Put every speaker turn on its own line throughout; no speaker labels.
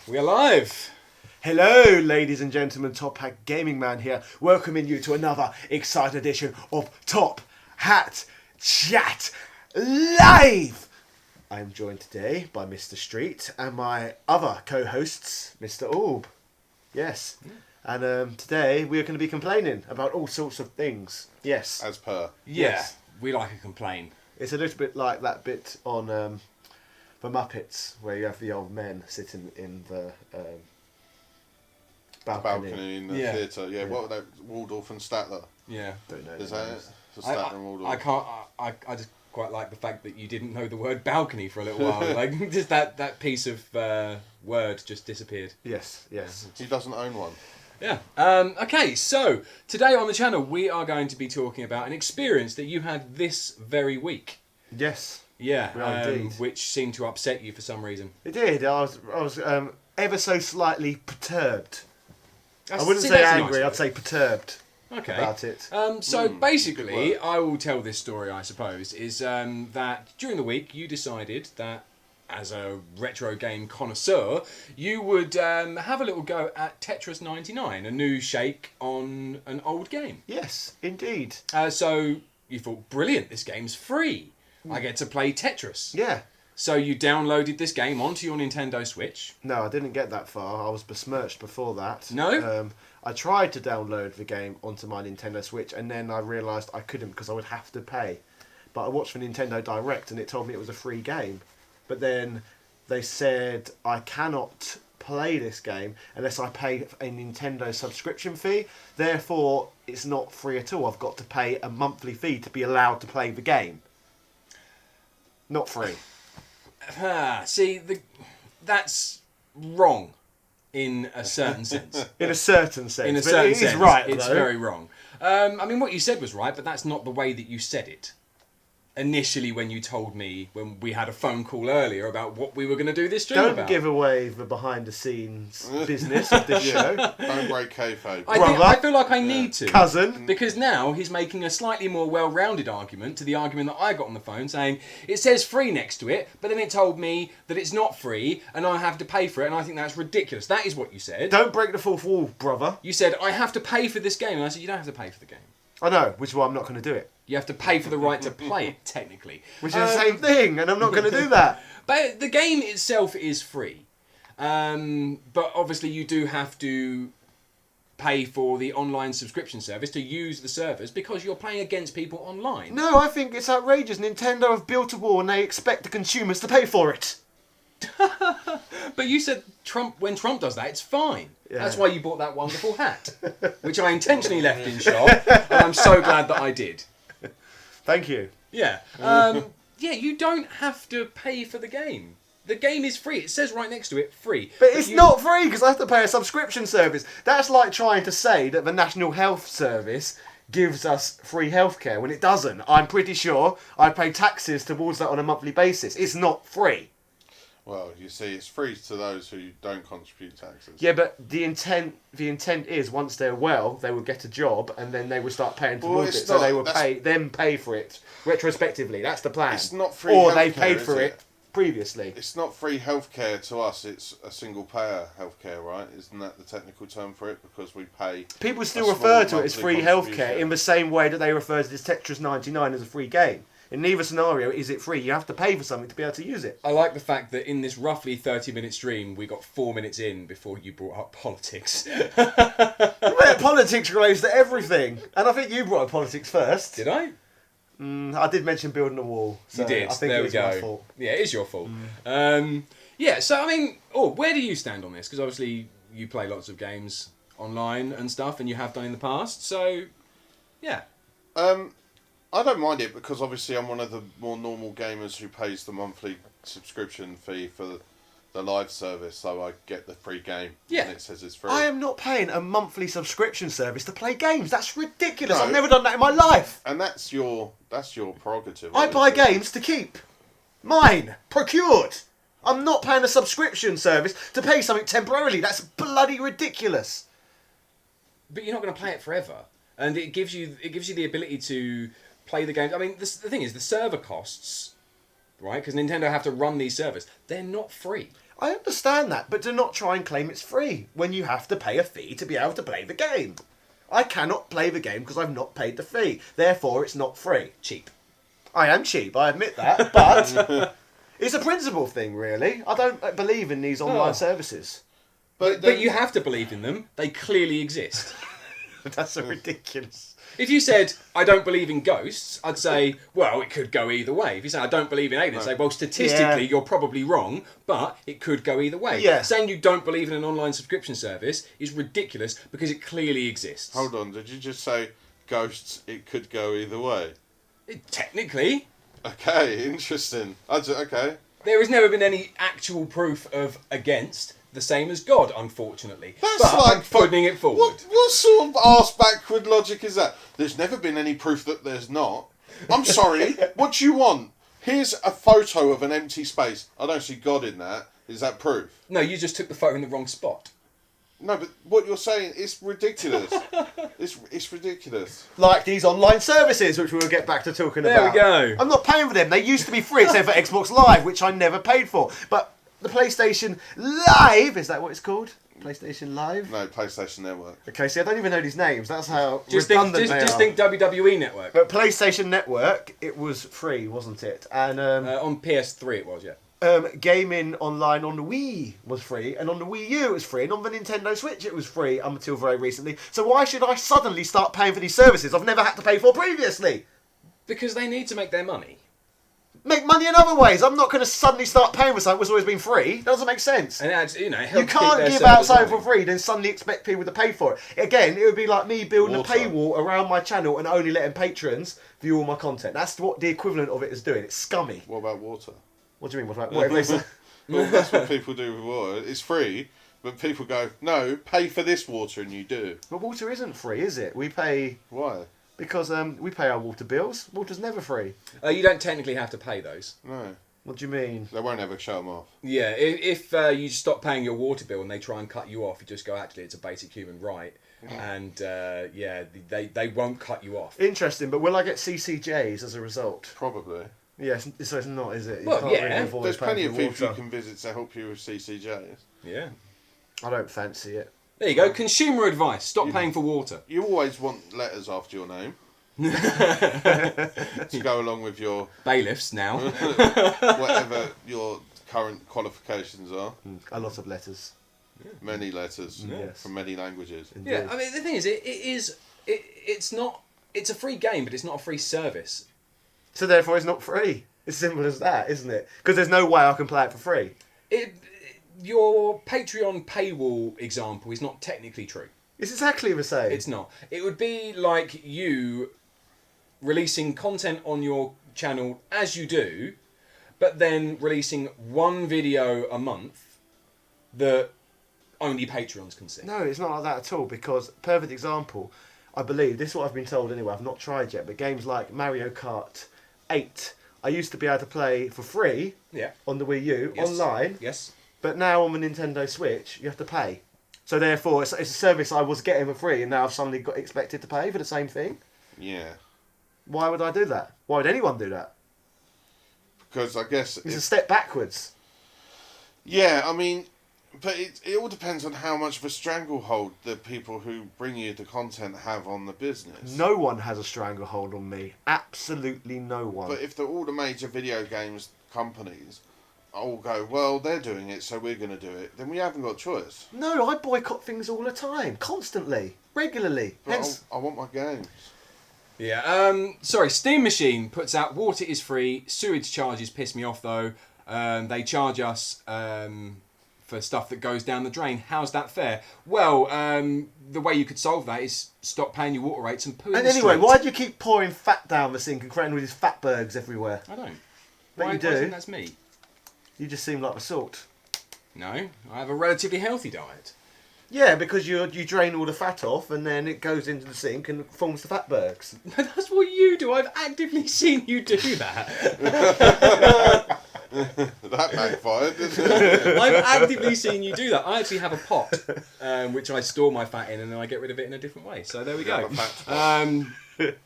We are live.
Hello, ladies and gentlemen, Top Hat Gaming Man here, welcoming you to another exciting edition of Top Hat Chat Live. I am joined today by Mr. Street and my other co-hosts, Mr. Orb. Yes. And today we are going to be complaining about all sorts of things. Yes.
As per.
Yes. We like a complain.
It's a little bit like that bit on the Muppets where you have the old men sitting in the balcony
In the theatre. Yeah, what were they? Waldorf and Statler.
Yeah.
Don't know.
Is that it? So Statler and Waldorf.
I just quite like the fact that you didn't know the word balcony for a little while. Like, just that piece of word just disappeared.
Yes.
He doesn't own one.
Yeah. Okay, so today on the channel we are going to be talking about an experience that you had this very week.
Yes.
Yeah.
We are indeed.
Which seemed to upset you for some reason.
It did. I was ever so slightly perturbed. I wouldn't
See,
say
that's a
angry.
nice
I'd say perturbed
Okay.
about it.
So
good
basically,
word.
I will tell this story, I suppose, is that during the week you decided that as a retro game connoisseur, you would have a little go at Tetris 99, a new shake on an old game.
Yes, indeed.
So you thought, brilliant, this game's free. I get to play Tetris.
Yeah.
So you downloaded this game onto your Nintendo Switch.
No, I didn't get that far. I was besmirched before that.
No?
I tried to download the game onto my Nintendo Switch, and then I realised I couldn't because I would have to pay. But I watched the Nintendo Direct, and it told me it was a free game. But then they said I cannot play this game unless I pay a Nintendo subscription fee. Therefore, it's not free at all. I've got to pay a monthly fee to be allowed to play the game. Not free.
See, that's wrong in a certain sense.
In a certain sense.
In a
But
certain
it is
sense,
right,
it's
though.
very wrong. I mean, what you said was right, but that's not the way that you said it. Initially, when you told me, when we had a phone call earlier about what we were going to do this stream
Don't
about.
give away the behind-the-scenes business of this show.
Don't break kayfabe.
I feel like I need to.
Cousin.
Because now he's making a slightly more well-rounded argument to the argument that I got on the phone, saying, it says free next to it, but then it told me that it's not free, and I have to pay for it, and I think that's ridiculous. That is what you said.
Don't break the fourth wall, brother.
You said, I have to pay for this game, and I said, you don't have to pay for the game.
I know, which is why I'm not going to do it.
You have to pay for the right to play it, technically.
Which is the same thing, and I'm not going to do that.
But the game itself is free. But obviously you do have to pay for the online subscription service to use the servers because you're playing against people online.
No, I think it's outrageous. Nintendo have built a wall and they expect the consumers to pay for it.
But you said when Trump does that, it's fine.
Yeah.
That's why you bought that wonderful hat, which I intentionally left in shop, and I'm so glad that I did.
Thank you.
Yeah. Yeah, you don't have to pay for the game. The game is free. It says right next to it, free.
But it's not free because I have to pay a subscription service. That's like trying to say that the National Health Service gives us free healthcare when it doesn't. I'm pretty sure I pay taxes towards that on a monthly basis. It's not free.
Well, you see, it's free to those who don't contribute taxes.
Yeah, but the intent is once they're well, they will get a job and then they will start paying towards it. So they will pay for it retrospectively. That's the plan.
It's not free
or they
healthcare,
paid
is
for
it?
it previously.
It's not free healthcare to us, it's a single payer healthcare, right? Isn't that the technical term for it? Because we pay...
People still
a
refer
small
to it as
monthly
free
contribution.
healthcare in the same way that they refer to this Tetris 99 as a free game. In neither scenario is it free. You have to pay for something to be able to use it.
I like the fact that in this roughly 30-minute stream, we got 4 minutes in before you brought up politics.
Politics relates to everything. And I think you brought up politics first.
Did I?
I did mention building a wall. So
You did.
I think
there
it
we
was
go.
my fault.
Yeah, it is your fault. Yeah, so I mean, where do you stand on this? Because obviously you play lots of games online and stuff, and you have done in the past. So, yeah.
I don't mind it because obviously I'm one of the more normal gamers who pays the monthly subscription fee for the live service, so I get the free game.
Yeah.
And it says it's free.
I am not paying a monthly subscription service to play games. That's ridiculous.
No.
I've never done that in my life.
And that's your prerogative.
I buy
obviously.
games to keep. Mine. Procured. I'm not paying a subscription service to pay something temporarily. That's bloody ridiculous.
But you're not going to play it forever, and it gives you the ability to play the game. I mean, the thing is, the server costs, right? Because Nintendo have to run these servers. They're not free.
I understand that, but do not try and claim it's free when you have to pay a fee to be able to play the game. I cannot play the game because I've not paid the fee. Therefore, it's not free.
Cheap.
I am cheap, I admit that, but it's a principle thing, really. I don't believe in these online services.
But you have to believe in them. They clearly exist.
That's so ridiculous.
If you said, I don't believe in ghosts, I'd say, well, it could go either way. If you say, I don't believe in aliens, I'd say, well, statistically, you're probably wrong, but it could go either way.
Yeah.
Saying you don't believe in an online subscription service is ridiculous because it clearly exists.
Hold on, did you just say ghosts, it could go either way?
Technically.
Okay, interesting. Okay.
There has never been any actual proof of against, the same as God, unfortunately.
That's
but
like
I'm putting it forward.
What sort of arse backward logic is that? There's never been any proof that there's not. I'm sorry. What do you want? Here's a photo of an empty space. I don't see God in that. Is that proof?
No, you just took the photo in the wrong spot.
No, but what you're saying is ridiculous. It's ridiculous.
Like these online services, which we'll get back to talking about.
There we go.
I'm not paying for them. They used to be free, except for Xbox Live, which I never paid for. But the PlayStation Live, is that what it's called? PlayStation Live?
No, PlayStation Network.
Okay, see, I don't even know these names. That's how
Just
redundant
think
they are.
WWE Network.
But PlayStation Network, it was free, wasn't it? And
On PS3 it was, yeah.
gaming online on the Wii was free, and on the Wii U it was free, and on the Nintendo Switch it was free until very recently. So why should I suddenly start paying for these services I've never had to pay for previously?
Because they need to make their money.
Make money in other ways. I'm not going to suddenly start paying for something that's always been free. That doesn't make sense.
And it adds,
You
helps keep
can't
their
give out
servers
something for
running.
free, then suddenly expect people to pay for it. Again, it would be like me building
Water.
a paywall around my channel and only letting patrons view all my content. That's what the equivalent of it is doing. It's scummy.
What about water?
What do you mean? What if they say?
Well, that's what people do with water. It's free, but people go, no, pay for this water, and you do.
But water isn't free, is it? We pay
Why?
because we pay our water bills. Water's never free.
You don't technically have to pay those.
No.
What do you mean?
They won't ever shut them off.
Yeah, if you stop paying your water bill and they try and cut you off, you just go, actually, it's a basic human right. And, they won't cut you off.
Interesting, but will I get CCJs as a result?
Probably.
Yes, so it's not, is it? You
Well,
can't
yeah.
really avoid
There's
paying
plenty
for
of people you
water.
can visit to help you with CCJs.
Yeah.
I don't fancy it.
There you go. Consumer advice. Stop paying for water.
You always want letters after your name. To go along with your
Bailiffs now.
whatever your current qualifications are.
A lot of letters.
Many letters
Yes.
from many languages.
Yeah, I mean, the thing is, it's a free game, but it's not a free service.
So therefore, it's not free. It's simple as that, isn't it? Because there's no way I can play it for free.
Your Patreon paywall example is not technically true.
It's exactly the same.
It's not. It would be like you releasing content on your channel as you do, but then releasing one video a month that only Patreons can see.
No, it's not like that at all, because, perfect example, I believe, this is what I've been told anyway, I've not tried yet, but games like Mario Kart 8, I used to be able to play for free on the Wii U,
Yes.
online,
Yes.
but now on the Nintendo Switch, you have to pay. So therefore, it's a service I was getting for free, and now I've suddenly got expected to pay for the same thing?
Yeah.
Why would I do that? Why would anyone do that?
Because I guess...
It's a step backwards.
Yeah, I mean... But it all depends on how much of a stranglehold the people who bring you the content have on the business.
No one has a stranglehold on me. Absolutely no one.
But if all the major video games companies all go, well, they're doing it, so we're going to do it, then we haven't got a choice.
No, I boycott things all the time. Constantly. Regularly.
But
Hence...
I want my games.
Yeah. Sorry. Steam Machine puts out water is free. Sewage charges piss me off though. They charge us for stuff that goes down the drain. How's that fair? Well, the way you could solve that is stop paying your water rates and poo in
And
the
anyway,
street.
why do you keep pouring fat down the sink and creating all these fatbergs everywhere?
I don't.
But
Why,
you
why do you
do.
think that's me?
You just seem like the sort.
No, I have a relatively healthy diet.
Yeah, because you drain all the fat off and then it goes into the sink and forms the fatbergs.
That's what you do. I've actively seen you do that.
That backfired, didn't it?
I've actively seen you do that. I actually have a pot, which I store my fat in, and then I get rid of it in a different way. So there we
You have
go.
a fat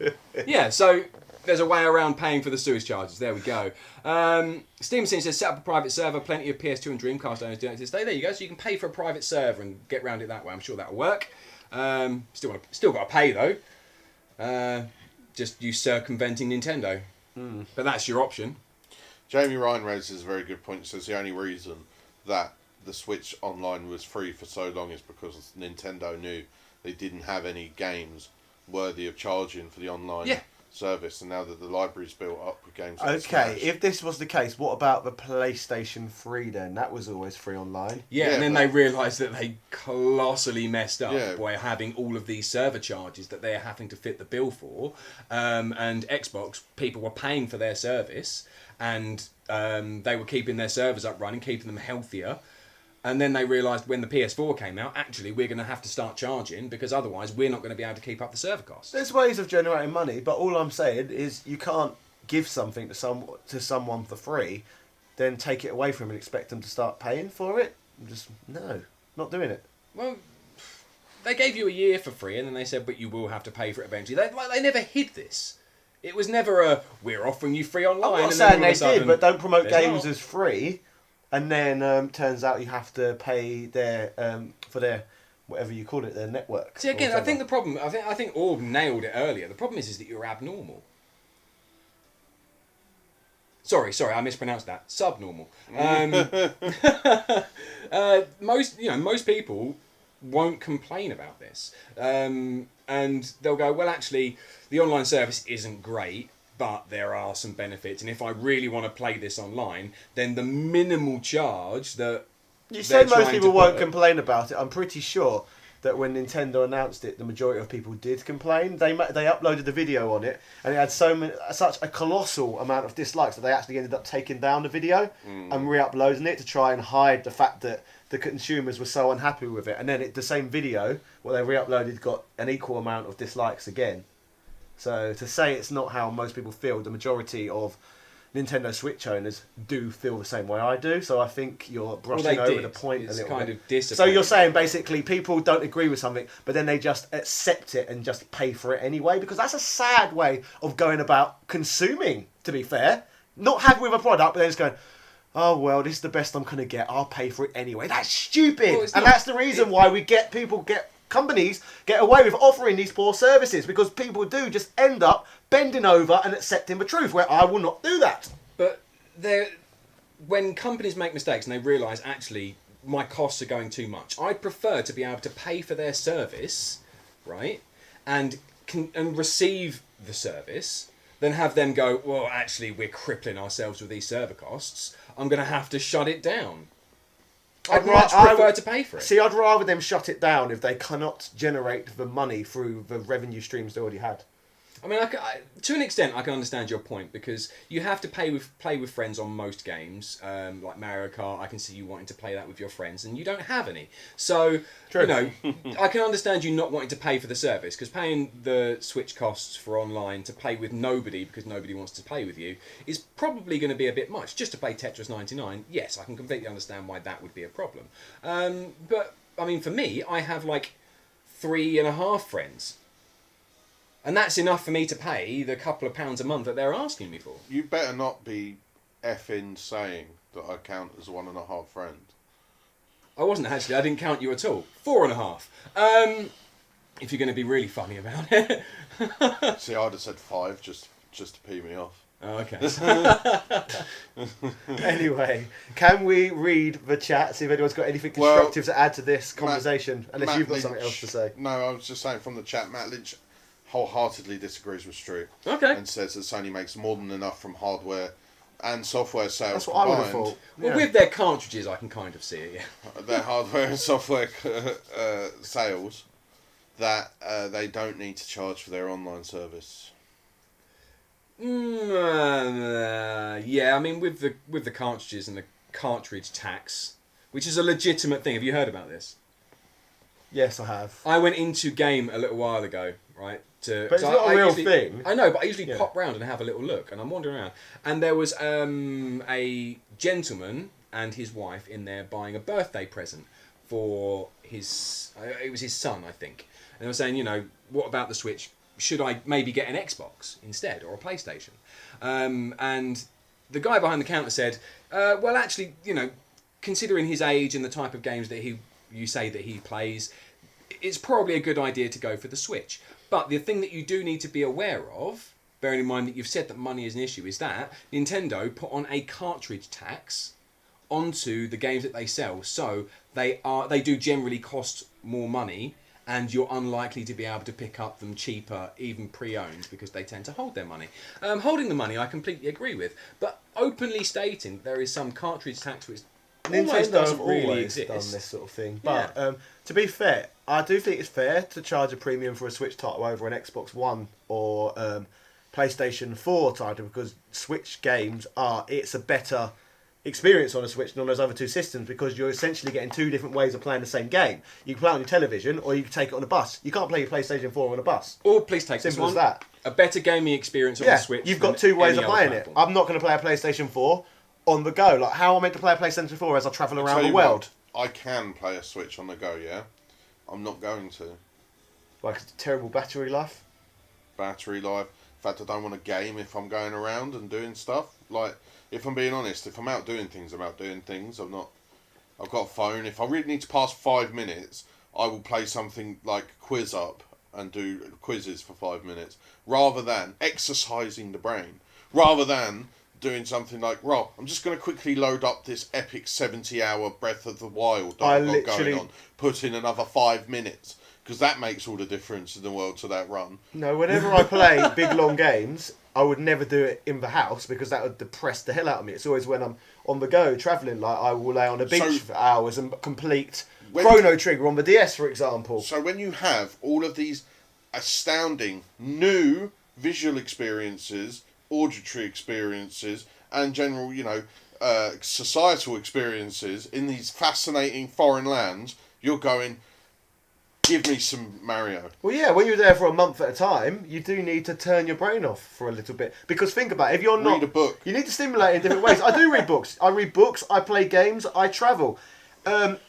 spot.
Yeah. So There's a way around paying for the sewage charges. There we go. Steam Scene says, set up a private server. Plenty of PS2 and Dreamcast owners doing it to this day. There you go. So you can pay for a private server and get around it that way. I'm sure that'll work. Still got to pay though. Just you circumventing Nintendo. But that's your option.
Jamie Ryan raises a very good point. He says the only reason that the Switch Online was free for so long is because Nintendo knew they didn't have any games worthy of charging for the online service, and now that the library's built up with games like
Okay,
Smash,
if this was the case, what about the PlayStation 3 then? That was always free online.
Yeah, and then they realised that they colossally messed up by having all of these server charges that they're having to fit the bill for. And Xbox, people were paying for their service, and they were keeping their servers up running, keeping them healthier. And then they realised when the PS4 came out, actually, we're going to have to start charging because otherwise we're not going to be able to keep up the server costs.
There's ways of generating money, but all I'm saying is you can't give something to someone for free, then take it away from them and expect them to start paying for it. No, not doing it.
Well, they gave you a year for free and then they said, but you will have to pay for it eventually. They never hid this. It was never we're offering you free online.
I'm not saying they did, but don't promote games as free. And then turns out you have to pay their for their whatever you call it, their network.
See, again, I think the problem. I think Orb nailed it earlier. The problem is that you're abnormal. Sorry, I mispronounced that. Subnormal. Most people won't complain about this, and they'll go, well, actually, the online service isn't great. But there are some benefits, and if I really want to play this online, then the minimal charge that
you said most people won't complain about it. I'm pretty sure that when Nintendo announced it, the majority of people did complain. They uploaded the video on it, and it had such a colossal amount of dislikes that they actually ended up taking down the video and re-uploading it to try and hide the fact that the consumers were so unhappy with it. And then the same video, what they re-uploaded, got an equal amount of dislikes again. So to say it's not how most people feel, the majority of Nintendo Switch owners do feel the same way I do. So I think you're brushing over the point a little bit. So you're saying basically people don't agree with something, but then they just accept it and just pay for it anyway, because that's a sad way of going about consuming, to be fair. Not happy with a product, but then just going, oh, well, this is the best I'm going to get. I'll pay for it anyway. That's stupid. Well, and that's the reason why companies get away with offering these poor services, because people do just end up bending over and accepting the truth, where I will not do that.
But when companies make mistakes and they realise, actually, my costs are going too much, I'd prefer to be able to pay for their service, right, and receive the service, than have them go, well, actually, we're crippling ourselves with these server costs. I'm going to have to shut it down. I'd much prefer to pay for it.
See, I'd rather them shut it down if they cannot generate the money through the revenue streams they already had.
I mean, to an extent, I can understand your point, because you have to play with friends on most games, like Mario Kart. I can see you wanting to play that with your friends, and you don't have any. So,
True.
I can understand you not wanting to pay for the service, because paying the Switch costs for online to play with nobody because nobody wants to play with you is probably going to be a bit much. Just to play Tetris 99, yes, I can completely understand why that would be a problem. But, I mean, for me, I have like 3.5 friends. And that's enough for me to pay the couple of pounds a month that they're asking me for.
You better not be effing saying that I count as 1.5 friends.
I wasn't actually. I didn't count you at all. 4.5. If you're going to be really funny about it.
See, I'd have said 5 just to pee me off.
Oh, okay.
Anyway, can we read the chat, see if anyone's got anything constructive to add to this conversation, unless you've got something else to say?
No, I was just saying from the chat, Matt Lynch wholeheartedly disagrees with Stu.
Okay.
And says that Sony makes more than enough from hardware and software sales
That's what
combined.
I would have thought.
Well, with their cartridges, I can kind of see it, yeah.
Their hardware and software sales, that they don't need to charge for their online service.
Yeah, I mean, with the cartridges and the cartridge tax, which is a legitimate thing. Have you heard about this?
Yes, I have.
I went into Game a little while ago, right?
But it's not a real thing.
I know, but I usually pop round and have a little look, and I'm wandering around. And there was a gentleman and his wife in there buying a birthday present for it was his son, I think. And they were saying, what about the Switch? should I maybe get an Xbox instead or a PlayStation? And the guy behind the counter said, well, actually, considering his age and the type of games that you say that he plays, it's probably a good idea to go for the Switch. But the thing that you do need to be aware of, bearing in mind that you've said that money is an issue, is that Nintendo put on a cartridge tax onto the games that they sell. So they do generally cost more money, and you're unlikely to be able to pick up them cheaper, even pre-owned, because they tend to hold their money. Holding the money, I completely agree with. But openly stating there is some cartridge tax which almost
Nintendo
doesn't
have
really
always
exist.
done this sort of thing. But to be fair, I do think it's fair to charge a premium for a Switch title over an Xbox One or PlayStation 4 title, because Switch games it's a better experience on a Switch than on those other two systems, because you're essentially getting two different ways of playing the same game. You can play it on your television, or you can take it on a bus. You can't play your PlayStation 4 on a bus.
Or please take
Simple
this
as
one.
that.
A better gaming experience on the Switch.
You've got
than
two ways
any
of
other
playing it.
platform.
I'm not going to play a PlayStation 4 on the go. Like, how am I meant to play a PlayStation 4 as I travel around
Tell
the
you
world?
what, I can play a Switch on the go, yeah? I'm not going to.
Like, it's terrible battery life.
Battery life. In fact, I don't want to game if I'm going around and doing stuff. Like, if I'm being honest, if I'm out doing things, I'm out doing things. I've got a phone. If I really need to pass 5 minutes, I will play something like Quiz Up and do quizzes for 5 minutes, rather than exercising the brain, rather than doing something like, well, I'm just going to quickly load up this epic 70-hour Breath of the Wild that I've got going on, put in another 5 minutes, because that makes all the difference in the world to that run.
No, whenever I play big long games, I would never do it in the house, because that would depress the hell out of me. It's always when I'm on the go travelling, like I will lay on a beach for hours and complete Chrono Trigger on the DS, for example.
So when you have all of these astounding new visual experiences, auditory experiences, and general, societal experiences in these fascinating foreign lands, you're going, give me some Mario.
Well, yeah, when you're there for a month at a time, you do need to turn your brain off for a little bit. Because think about it, if you're not...
Read a book.
You need to stimulate in different ways. I do read books. I read books, I play games, I travel.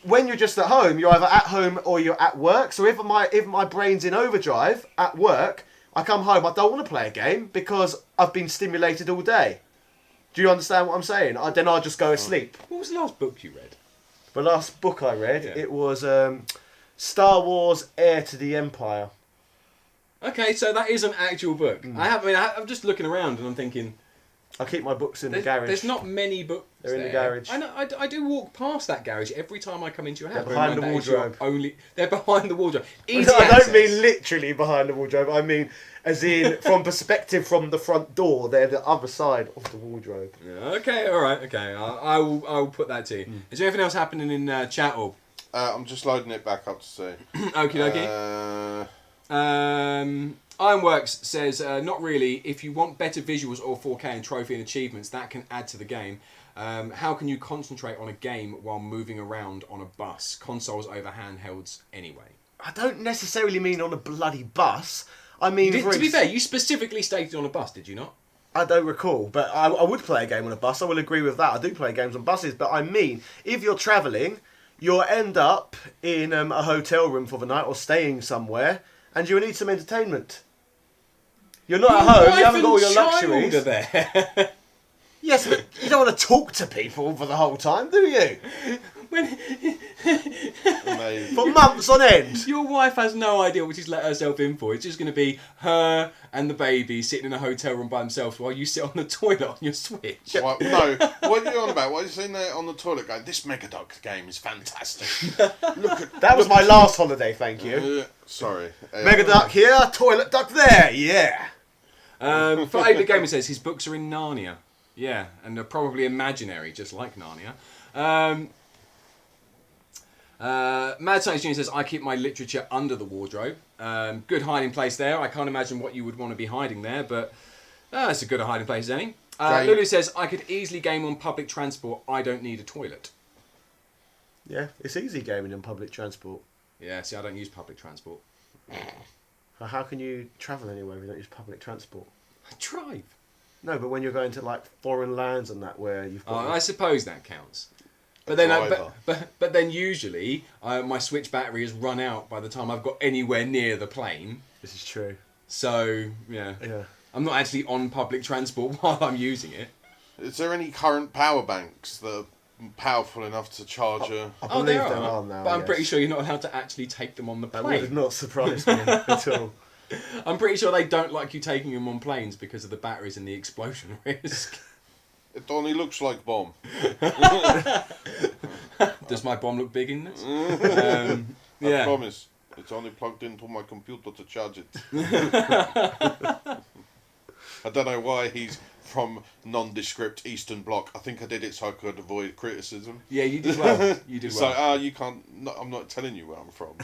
When you're just at home, you're either at home or you're at work. So if my brain's in overdrive at work, I come home, I don't want to play a game because I've been stimulated all day. Do you understand what I'm saying? Then I'll just go asleep.
What was the last book you read?
The last book I read, it was Star Wars Heir to the Empire.
Okay, so that is an actual book. I'm just looking around and I'm thinking...
I keep my books in the garage.
There's not many books
They're in
there.
the garage.
I know. I do walk past that garage every time I come into your house.
They're behind the wardrobe.
They're behind the wardrobe. Easy
I
access.
don't mean literally behind the wardrobe. I mean as in from perspective from the front door. They're the other side of the wardrobe.
Okay, all right, okay. I will put that to you. Is there anything else happening in chat or?
I'm just loading it back up to see.
Okie dokie. Ironworks says, not really. If you want better visuals or 4K and trophy and achievements, that can add to the game. How can you concentrate on a game while moving around on a bus? Consoles over handhelds anyway.
I don't necessarily mean on a bloody bus. I mean...
To be fair, you specifically stated on a bus, did you not?
I don't recall, but I would play a game on a bus. I will agree with that. I do play games on buses, but I mean, if you're travelling, you'll end up in a hotel room for the night or staying somewhere, and you'll need some entertainment. You're not at home, you haven't got all your luxuries.
Are there.
Yes, but you don't want to talk to people for the whole time, do you? For months on end.
Your wife has no idea what she's let herself in for. It's just going to be her and the baby sitting in a hotel room by themselves while you sit on the toilet on your Switch.
No, what are you on about? What are you sitting there on the toilet going, this Megadoc game is fantastic.
That was my last holiday, thank you.
Sorry.
Megaduck here, toilet duck there, yeah.
For 8-Bit Gamer says his books are in Narnia. Yeah, and they're probably imaginary, just like Narnia. Mad Science Junior says, I keep my literature under the wardrobe. Good hiding place there. I can't imagine what you would want to be hiding there, but it's a good hiding place as any. Lulu says, I could easily game on public transport. I don't need a toilet.
Yeah, it's easy gaming in public transport.
Yeah, see, I don't use public transport.
How can you travel anywhere if you don't use public transport?
I drive.
No, but when you're going to like foreign lands and that, where you've got...
I suppose that counts. But then, but then usually my Switch battery has run out by the time I've got anywhere near the plane.
This is true.
So, yeah. I'm not actually on public transport while I'm using it.
Is there any current power banks that are powerful enough to charge a...
I believe there are now,
but I'm
yes.
pretty sure you're not allowed to actually take them on the
That
plane.
would not surprise me at all.
I'm pretty sure they don't like you taking them on planes because of the batteries and the explosion risk.
It only looks like bomb.
Does my bomb look big in this?
I
Yeah.
promise. It's only plugged into my computer to charge it. I don't know why he's from nondescript Eastern Bloc. I think I did it so I could avoid criticism.
Yeah, you did well. You did
So,
well.
you can't... No, I'm not telling you where I'm from.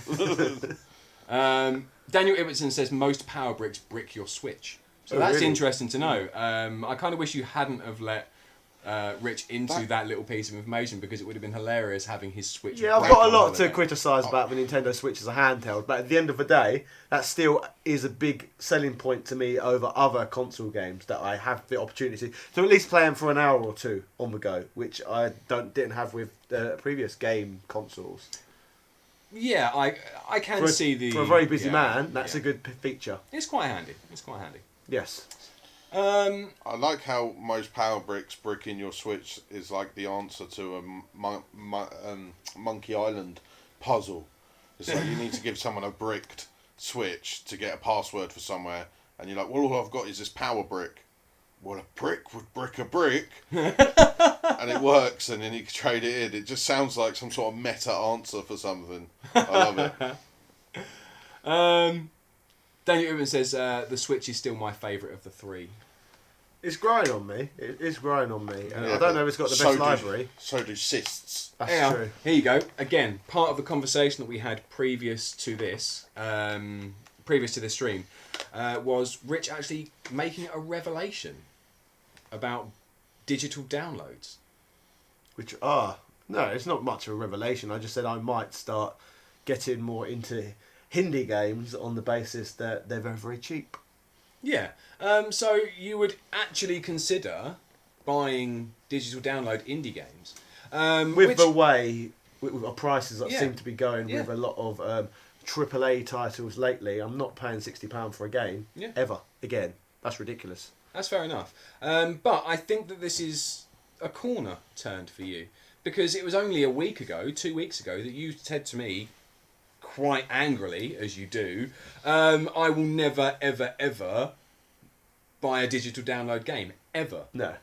Daniel Ibbotson says most power bricks brick your Switch. So
Oh,
that's
really?
interesting to know. I kind of wish you hadn't have let Rich into that little piece of information because it would have been hilarious having his Switch.
Yeah, I've
break
got a
on
lot to
holiday.
criticise about the Nintendo Switch as a handheld, but at the end of the day, that still is a big selling point to me over other console games that I have the opportunity to at least play them for an hour or two on the go, which I didn't have with previous game consoles.
Yeah, I can see the...
For a very busy
yeah,
man, that's
yeah.
a good feature.
It's quite handy. It's quite handy.
Yes.
I like how most power bricks bricking your Switch is like the answer to a Monkey Island puzzle. It's like you need to give someone a bricked Switch to get a password for somewhere, and you're like, well, all I've got is this power brick. Well, a brick would brick a brick, and it works, and then you can trade it in. It just sounds like some sort of meta answer for something. I love it.
Daniel Uben says the Switch is still my favourite of the three.
It's growing on me. It is growing on me. And
Yeah,
I don't know if it's got the best library.
So do cysts.
That's
Yeah,
true.
here you go. Again, part of the conversation that we had previous to this stream, was Rich actually making a revelation about digital downloads.
No, it's not much of a revelation. I just said I might start getting more into Hindi games on the basis that they're very, very cheap.
Yeah. So you would actually consider buying digital download indie games.
With the way with prices that
Yeah.
seem to be going
Yeah.
with a lot of AAA titles lately, I'm not paying £60 for a game ever again. That's ridiculous.
That's fair enough. But I think that this is a corner turned for you. Because it was only a week ago, 2 weeks ago, that you said to me, quite angrily, as you do, I will never, ever, ever buy a digital download game. Ever.
No.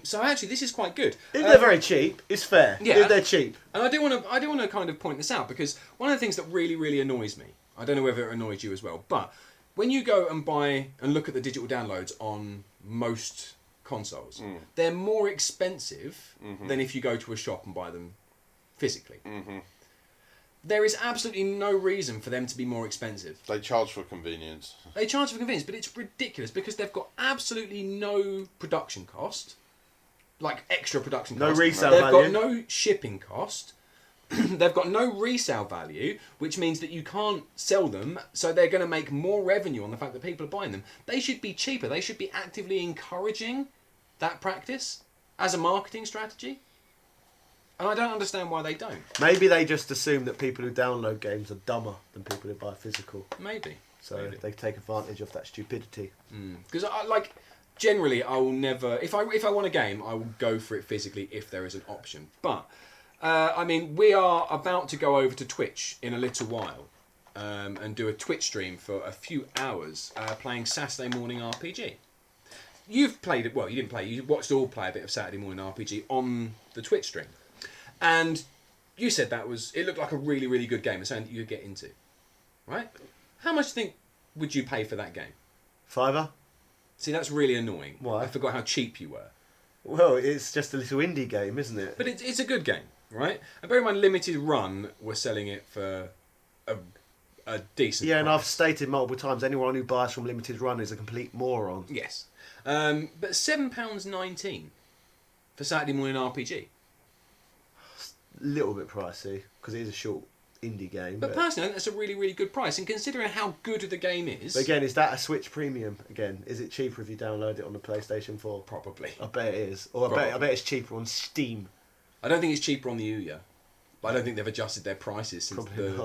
So actually, this is quite good.
If they're very cheap, it's fair.
Yeah.
If they're cheap.
And I do want to kind of point this out because one of the things that really, really annoys me, I don't know whether it annoys you as well, but when you go and buy and look at the digital downloads on most consoles, they're more expensive than if you go to a shop and buy them physically. There is absolutely no reason for them to be more expensive.
They charge for convenience.
They charge for convenience, but it's ridiculous because they've got absolutely no production cost, like extra production cost.
No resale
They've
value.
got no shipping cost. They've got no resale value, which means that you can't sell them, so they're going to make more revenue on the fact that people are buying them. They should be cheaper. They should be actively encouraging that practice as a marketing strategy. And I don't understand why they don't.
Maybe they just assume that people who download games are dumber than people who buy physical.
Maybe.
So
Maybe.
they take advantage of that stupidity.
Because generally, I will never. If I want a game, I will go for it physically if there is an option. But we are about to go over to Twitch in a little while and do a Twitch stream for a few hours playing Saturday Morning RPG. You've played it. Well, you didn't play. You watched all play a bit of Saturday Morning RPG on the Twitch stream, and you said it looked like a really, really good game. It's something that you could get into, right? How much do you think would you pay for that game?
£5?
See, that's really annoying.
Why?
I forgot how cheap you were.
Well, it's just a little indie game, isn't it?
But it's a good game, right? And bear in mind, Limited Run were selling it for a decent
Yeah, and I've
price.
stated multiple times, anyone who buys from Limited Run is a complete moron.
Yes. But £7.19 for Saturday Morning RPG.
A little bit pricey, because it is a short indie game.
But personally, I think that's a really, really good price. And considering how good the game is...
But again, is that a Switch Premium? Again, is it cheaper if you download it on the PlayStation 4?
Probably.
I bet it is. Or I bet it's cheaper on Steam.
I don't think it's cheaper on the Ouya. But I don't think they've adjusted their prices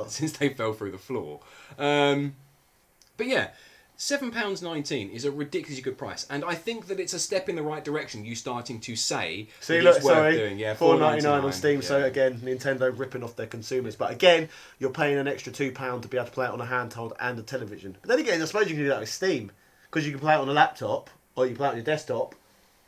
since they fell through the floor. But yeah, £7.19 is a ridiculously good price, and I think that it's a step in the right direction. You starting to say
See,
that
look,
it's worth
sorry,
doing, yeah,
$4.99 on Steam.
yeah.
So again, Nintendo ripping off their consumers. But again, you're paying an extra £2 to be able to play it on a handheld and a television. But then again, I suppose you can do that with Steam because you can play it on a laptop, or you can play it on your desktop,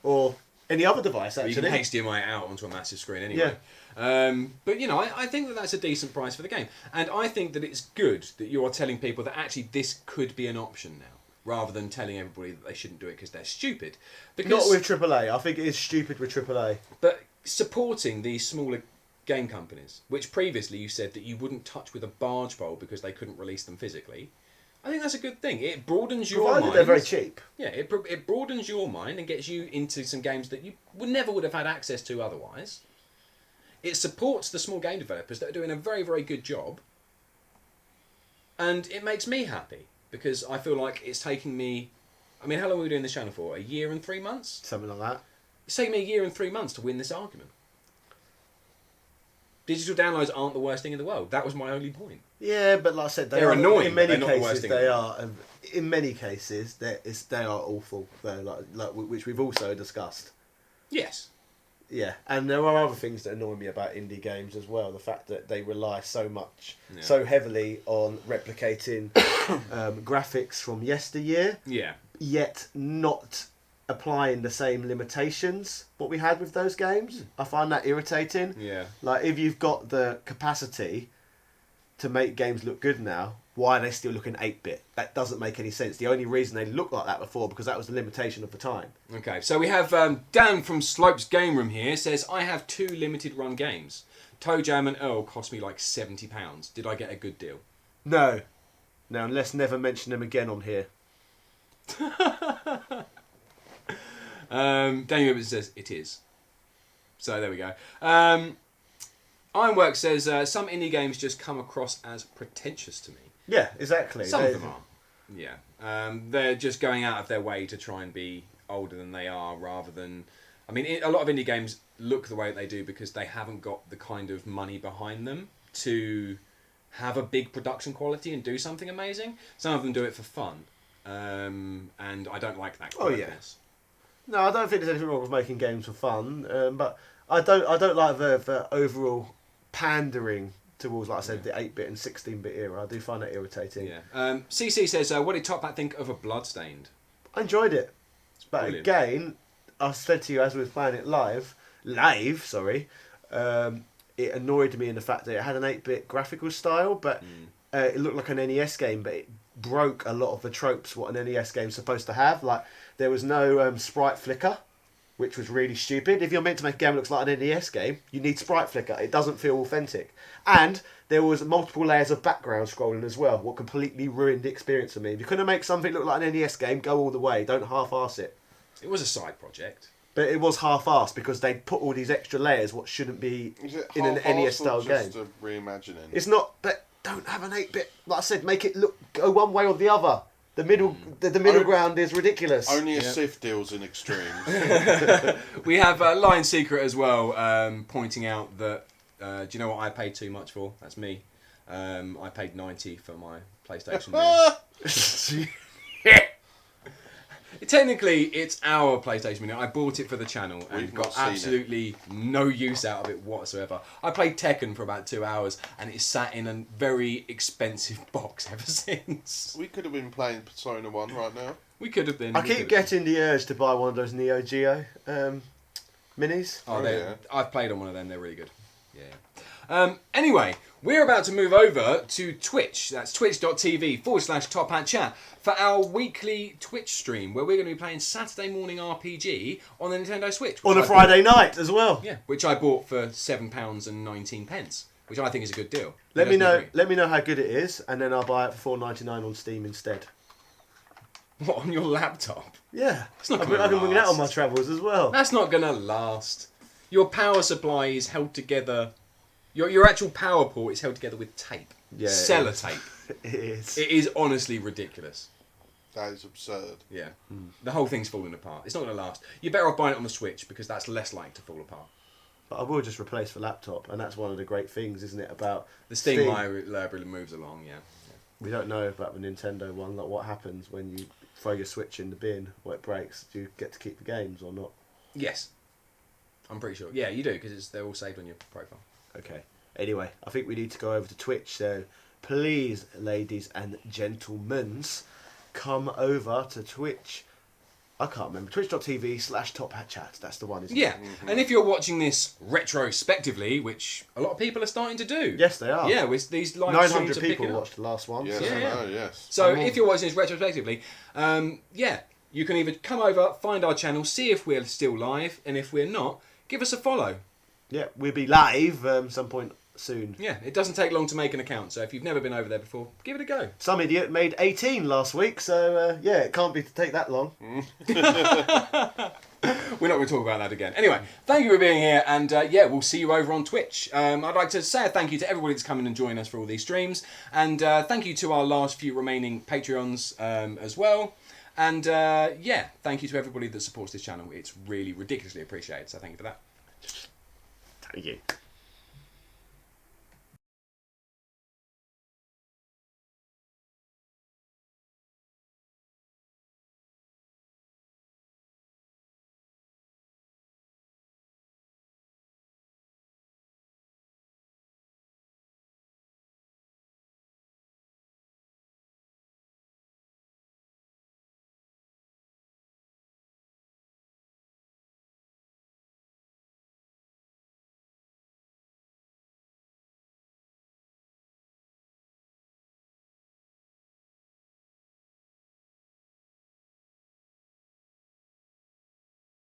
or any other device. Actually,
You can HDMI out onto a massive screen anyway. But you know, I think that that's a decent price for the game, and I think that it's good that you are telling people that actually this could be an option now, rather than telling everybody that they shouldn't do it because they're stupid. Because,
not with AAA. I think it is stupid with AAA.
but supporting these smaller game companies, which previously you said that you wouldn't touch with a barge pole because they couldn't release them physically. I think that's a good thing. It broadens your
Provided
mind.
they're very cheap.
Yeah, it broadens your mind and gets you into some games that you never would have had access to otherwise. It supports the small game developers that are doing a very, very good job. And it makes me happy because I feel like it's taking me... I mean, how long were we doing this channel for? 1 year and 3 months?
Something like that.
It's taken me 1 year and 3 months to win this argument. Digital downloads aren't the worst thing in the world. That was my only point.
Yeah, but like I said,
They're annoying,
In many
but they're not the worst
cases,
thing
they
in the
are. In many cases, they are awful. Though, like which we've also discussed.
Yes.
Yeah, and there are other things that annoy me about indie games as well. The fact that they rely so heavily on replicating graphics from yesteryear,
Yeah.
yet not applying the same limitations what we had with those games. I find that irritating.
Yeah.
Like, if you've got the capacity to make games look good now, why are they still looking 8-bit? That doesn't make any sense. The only reason they looked like that before because that was the limitation of the time.
Okay, so we have Dan from Slopes Game Room here says, I have 2 limited run games. Toe Jam and Earl cost me like £70. Did I get a good deal?
No. Now, let's never mention them again on here.
Daniel Gibbons says, it is. So there we go. Ironwork says, some indie games just come across as pretentious to me.
Yeah, exactly.
Some of them are. Yeah. They're just going out of their way to try and be older than they are rather than... I mean, a lot of indie games look the way they do because they haven't got the kind of money behind them to have a big production quality and do something amazing. Some of them do it for fun. And I don't like that.
Oh, yeah. No, I don't think there's anything wrong with making games for fun, but I don't like the overall pandering towards, like I said, the 8-bit and 16-bit era. I do find that irritating.
Yeah. CC says, what did Top Hat think of a Bloodstained?
I enjoyed it. But
brilliant.
Again, I said to you as we were playing it live, it annoyed me in the fact that it had an 8-bit graphical style, but it looked like an NES game, but it broke a lot of the tropes what an NES game's supposed to have. Like, there was no sprite flicker, which was really stupid. If you're meant to make a game that looks like an NES game, you need sprite flicker. It doesn't feel authentic. And there was multiple layers of background scrolling as well, what completely ruined the experience for me. If you're going to make something look like an NES game, go all the way. Don't half-arse it.
It was a side project.
But it was half-assed because they put all these extra layers what shouldn't be in an NES-style game.
Just a reimagining?
It's not, but don't have an 8-bit. Like I said, make it go one way or the other. The middle, the middle ground is ridiculous.
Only a Sith deals in extremes.
We have Lion Secret as well, pointing out that, do you know what I paid too much for? That's me. I paid $90 for my PlayStation. Technically, it's our PlayStation Mini. I bought it for the channel and
We've
got
not seen
absolutely no use out of it whatsoever. I played Tekken for about 2 hours and it's sat in a very expensive box ever since.
We could have been playing Persona 1 right now.
We could have been.
I keep getting the urge to buy one of those Neo Geo minis.
I've played on one of them. They're really good. Yeah. Anyway, we're about to move over to Twitch. That's twitch.tv/Top Hat Chat for our weekly Twitch stream where we're going to be playing Saturday morning RPG on the Nintendo Switch.
On a Friday night as well.
Yeah, which I bought for £7.19, which I think is a good deal.
Let me know how good it is, and then I'll buy it for $4.99 on Steam instead.
What, on your laptop?
Yeah.
It's not
I
gonna
can bring that
last.
on my travels as well.
That's not going to last. Your power supply is held together... Your actual power port is held together with tape.
Yeah,
Sellotape.
It is.
It is honestly ridiculous.
That is absurd.
Yeah. The whole thing's falling apart. It's not going to last. You're better off buying it on the Switch because that's less likely to fall apart.
But I will just replace the laptop, and that's one of the great things, isn't it, about
The Steam library moves along, yeah.
We don't know about the Nintendo one. Like, what happens when you throw your Switch in the bin or it breaks? Do you get to keep the games or not?
Yes. I'm pretty sure. Yeah, you do, because they're all saved on your profile.
Okay. Anyway, I think we need to go over to Twitch. So please, ladies and gentlemen, come over to Twitch. I can't remember. Twitch.tv/TopHatChat. That's the one, isn't
Yeah,
it?
and if you're watching this retrospectively, which a lot of people are starting to do.
Yes, they are.
Yeah, with these live
900
streams are
people
picking up.
watched the last one.
Yes,
Yeah,
I
yeah.
know, yes.
So if you're watching this retrospectively, yeah, you can either come over, find our channel, see if we're still live, and if we're not, give us a follow.
Yeah, we'll be live some point soon.
Yeah, it doesn't take long to make an account, so if you've never been over there before, give it a go.
Some idiot made 18 last week, so yeah, it can't be to take that long.
We're not going to talk about that again. Anyway, thank you for being here, and yeah, we'll see you over on Twitch. I'd like to say a thank you to everybody that's coming and joining us for all these streams, and thank you to our last few remaining Patreons as well. And yeah, thank you to everybody that supports this channel. It's really ridiculously appreciated, so thank you for that.
Thank you.